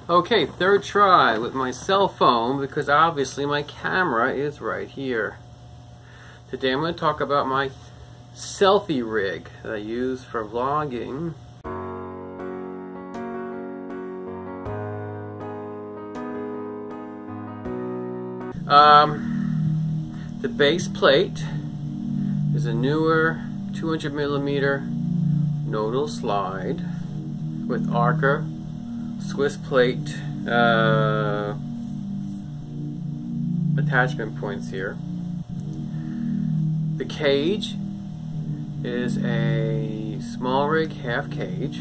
Okay, third try with my cell phone because obviously my camera is right here. Today I'm going to talk about my selfie rig that I use for vlogging. The base plate is a newer 200mm nodal slide with Arca Swiss plate attachment points here. The cage is a small rig half cage.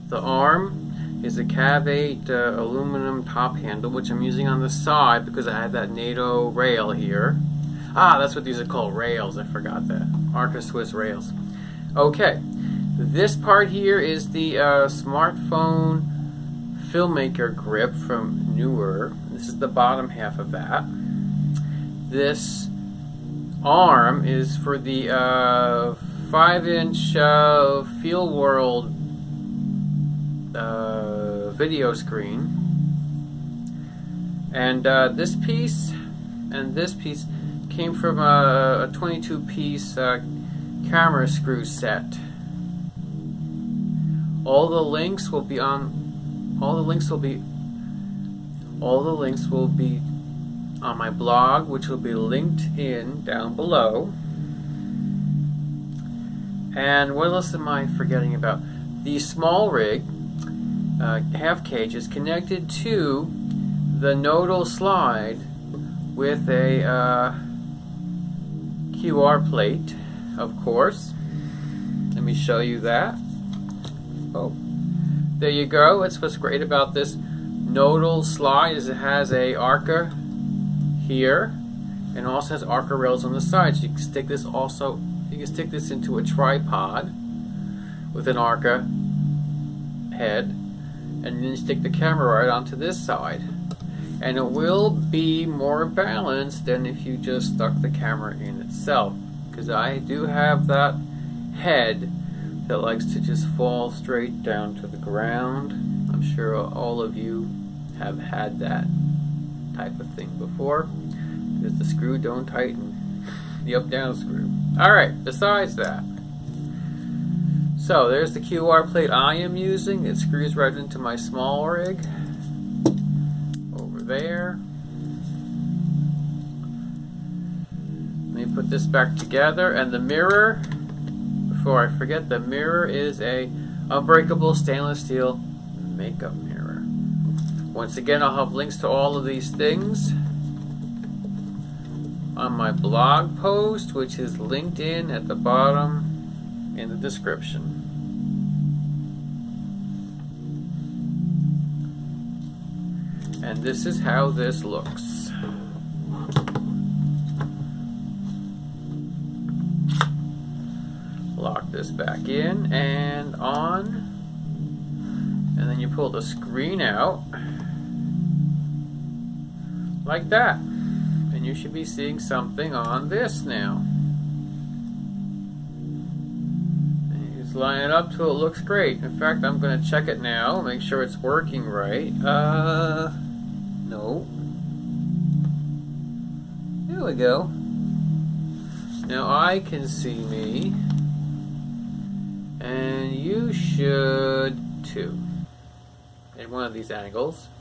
The arm is a Cav 8 aluminum top handle, which I'm using on the side because I have that NATO rail here. Ah, that's what these are called, rails. I forgot that. Arca Swiss rails. Okay, this part here is the smartphone filmmaker grip from Newer. This is the bottom half of that. This arm is for the 5-inch Field World video screen, and this piece and this piece came from a 22-piece camera screw set. All the links will be on my blog, which will be linked in down below. And what else am I forgetting about? The small rig half cage is connected to the nodal slide with a QR plate, of course. Let me show you that. Oh, there you go. That's what's great about this nodal slide, is it has a Arca here and also has Arca rails on the side. So you can stick this into a tripod with an Arca head, and then stick the camera right onto this side, and it will be more balanced than if you just stuck the camera in itself, because I do have that head that likes to just fall straight down to the ground. I'm sure all of you have had that type of thing before, because the screw don't tighten, the up-down screw. Alright, besides that, so there's the QR plate I am using. It screws right into my small rig over there. Let me put this back together. And the mirror, before I forget, the mirror is a unbreakable stainless steel makeup mirror. Once again, I'll have links to all of these things on my blog post, which is linked in at the bottom in the description. And this is how this looks. Lock this back in and on, and then you pull the screen out like that, and you should be seeing something on this now. Line it up till it looks great. In fact, I'm going to check it now, make sure it's working right. No. There we go. Now I can see me, and you should too, in one of these angles.